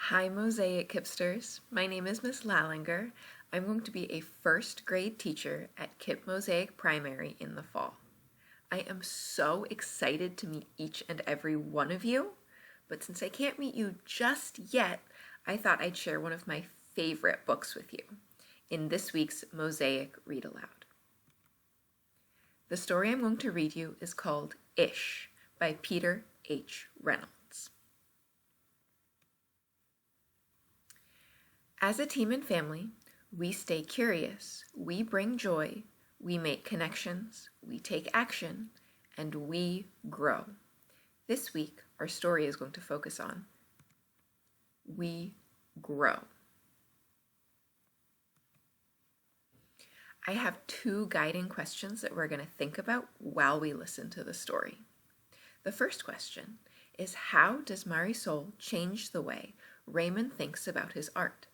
Hi Mosaic hipsters, my name is Miss Lallinger. I'm going to be a first grade teacher at Kip Mosaic Primary in the fall. I am so excited to meet each and every one of you, but since I can't meet you just yet, I thought I'd share one of my favorite books with you in this week's Mosaic Read Aloud. The story I'm going to read you is called Ish by Peter H. Reynolds. As a team and family, we stay curious, we bring joy, we make connections, we take action, and we grow. This week, our story is going to focus on we grow. I have two guiding questions that we're going to think about while we listen to the story. The first question is, how does Marisol change the way Raymond thinks about his art?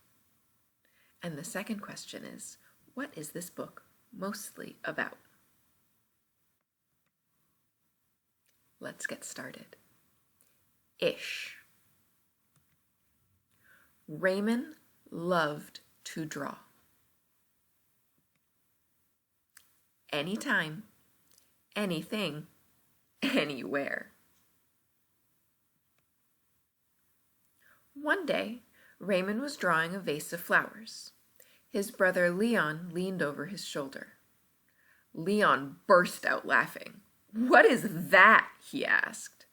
And the second question is, what is this book mostly about? Let's get started. Ish. Raymond loved to draw. Anytime, anything, anywhere. One day, Raymond was drawing a vase of flowers. His brother Leon leaned over his shoulder. Leon burst out laughing. "What is that?" he asked.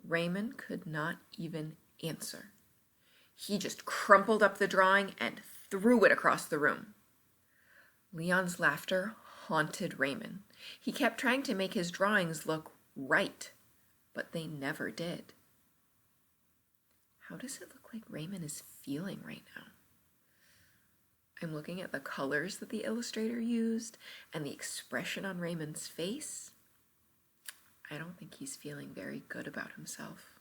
Raymond could not even answer. He just crumpled up the drawing and threw it across the room. Leon's laughter haunted Raymond. He kept trying to make his drawings look right, but they never did. How does it look like Raymond is feeling right now? I'm looking at the colors that the illustrator used and the expression on Raymond's face. I don't think he's feeling very good about himself.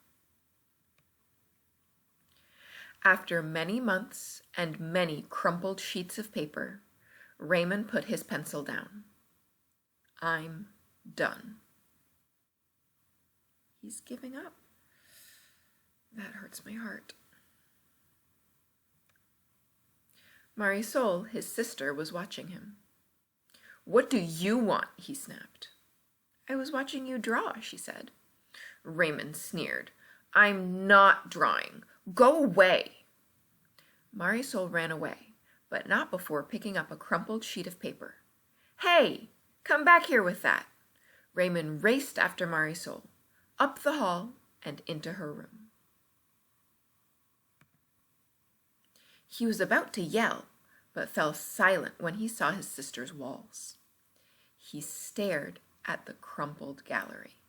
After many months and many crumpled sheets of paper, Raymond put his pencil down. I'm done. He's giving up. That hurts my heart. Marisol, his sister, was watching him. "What do you want?" he snapped. "I was watching you draw," she said. Raymond sneered. "I'm not drawing. Go away." Marisol ran away, but not before picking up a crumpled sheet of paper. "Hey, come back here with that." Raymond raced after Marisol, up the hall and into her room. He was about to yell, but fell silent when he saw his sister's walls. He stared at the crumpled gallery.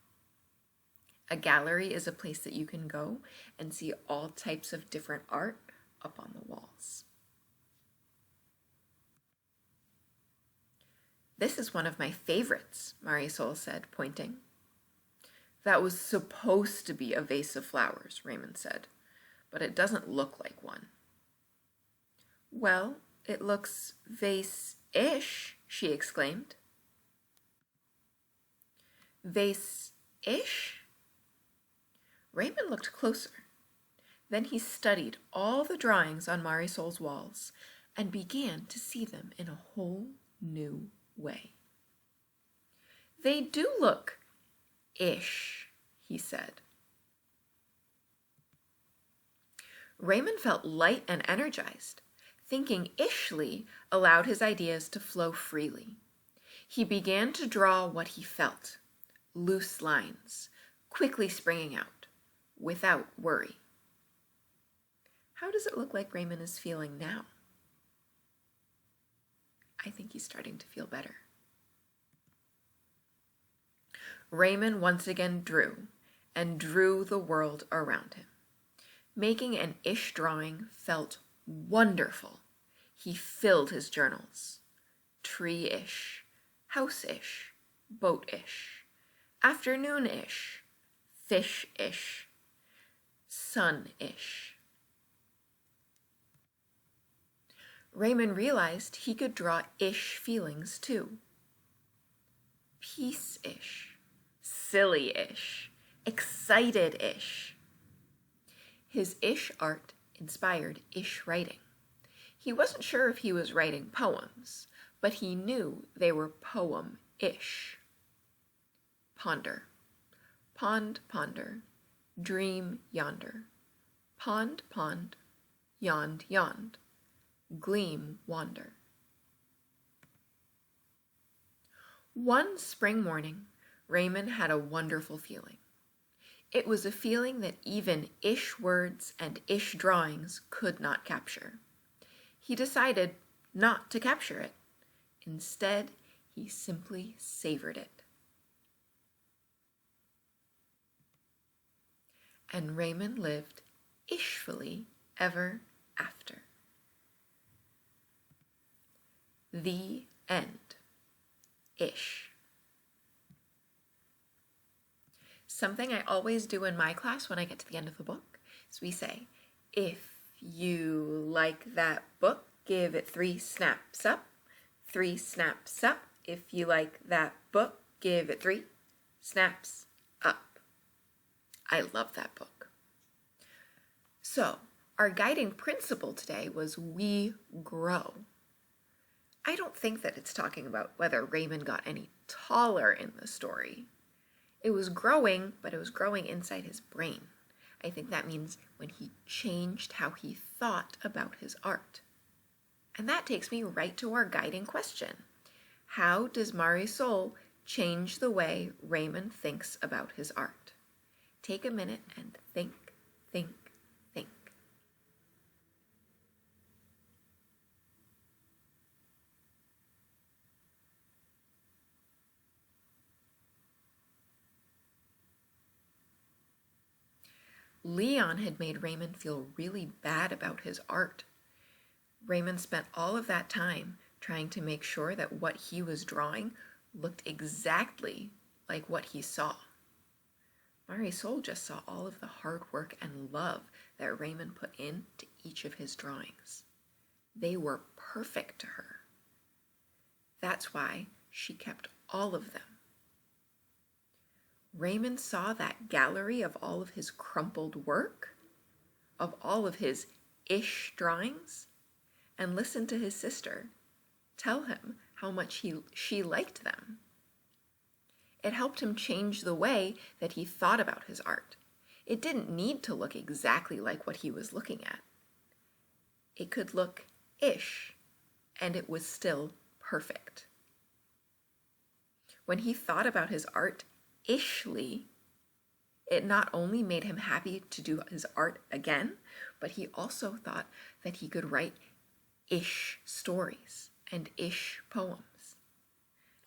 A gallery is a place that you can go and see all types of different art up on the walls. "This is one of my favorites," Marisol said, pointing. "That was supposed to be a vase of flowers," Raymond said, "but it doesn't look like one." "Well, it looks vase-ish," she exclaimed. "Vase-ish?" Raymond looked closer. Then he studied all the drawings on Marisol's walls and began to see them in a whole new way. "They do look ish," he said. Raymond felt light and energized. Thinking ishly allowed his ideas to flow freely. He began to draw what he felt, loose lines, quickly springing out, without worry. How does it look like Raymond is feeling now? I think he's starting to feel better. Raymond once again drew, and drew the world around him. Making an ish drawing felt wonderful. He filled his journals. Tree-ish, house-ish, boat-ish, afternoon-ish, fish-ish, sun-ish. Raymond realized he could draw ish feelings too. Peace-ish, silly-ish, excited-ish. His ish art inspired ish writing. He wasn't sure if he was writing poems, but he knew they were poem-ish. Ponder. Pond, ponder. Dream yonder. Pond, pond. Yond, yond. Gleam, wander. One spring morning, Raymond had a wonderful feeling. It was a feeling that even ish words and ish drawings could not capture. He decided not to capture it. Instead, he simply savored it. And Raymond lived ishfully ever after. The end. Ish. Something I always do in my class when I get to the end of the book is we say, if you like that book, give it 3 snaps up. 3 snaps up. If you like that book, give it 3 snaps up. I love that book. So, our guiding principle today was we grow. I don't think that it's talking about whether Raymond got any taller in the story. It was growing, but it was growing inside his brain. I think that means when he changed how he thought about his art. And that takes me right to our guiding question. How does Marisol change the way Raymond thinks about his art? Take a minute and think, think, think. Leon had made Raymond feel really bad about his art. Raymond spent all of that time trying to make sure that what he was drawing looked exactly like what he saw. Marisol just saw all of the hard work and love that Raymond put into each of his drawings. They were perfect to her. That's why she kept all of them. Raymond saw that gallery of all of his crumpled work, of all of his ish drawings, and listened to his sister tell him how much she liked them. It helped him change the way that he thought about his art. It didn't need to look exactly like what he was looking at. It could look ish, and it was still perfect. When he thought about his art ishly, it not only made him happy to do his art again, but he also thought that he could write ish stories and ish poems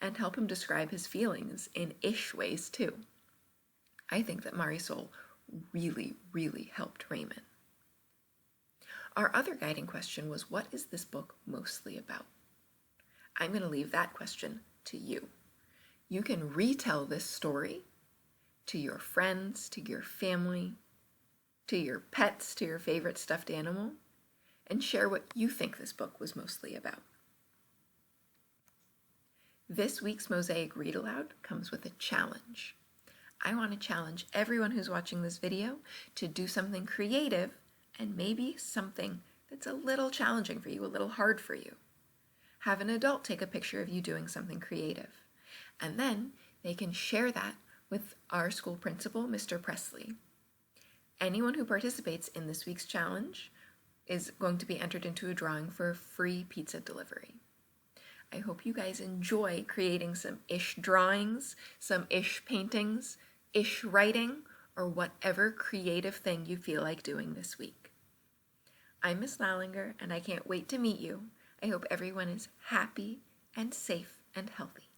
and help him describe his feelings in ish ways too. I think that Marisol really, really helped Raymond. Our other guiding question was, what is this book mostly about? I'm going to leave that question to you. You can retell this story to your friends, to your family, to your pets, to your favorite stuffed animal, and share what you think this book was mostly about. This week's Mosaic Read Aloud comes with a challenge. I want to challenge everyone who's watching this video to do something creative and maybe something that's a little challenging for you, a little hard for you. Have an adult take a picture of you doing something creative, and then they can share that with our school principal, Mr. Presley. Anyone who participates in this week's challenge is going to be entered into a drawing for a free pizza delivery. I hope you guys enjoy creating some ish drawings, some ish paintings, ish writing, or whatever creative thing you feel like doing this week. I'm Miss Lallinger, and I can't wait to meet you. I hope everyone is happy and safe and healthy.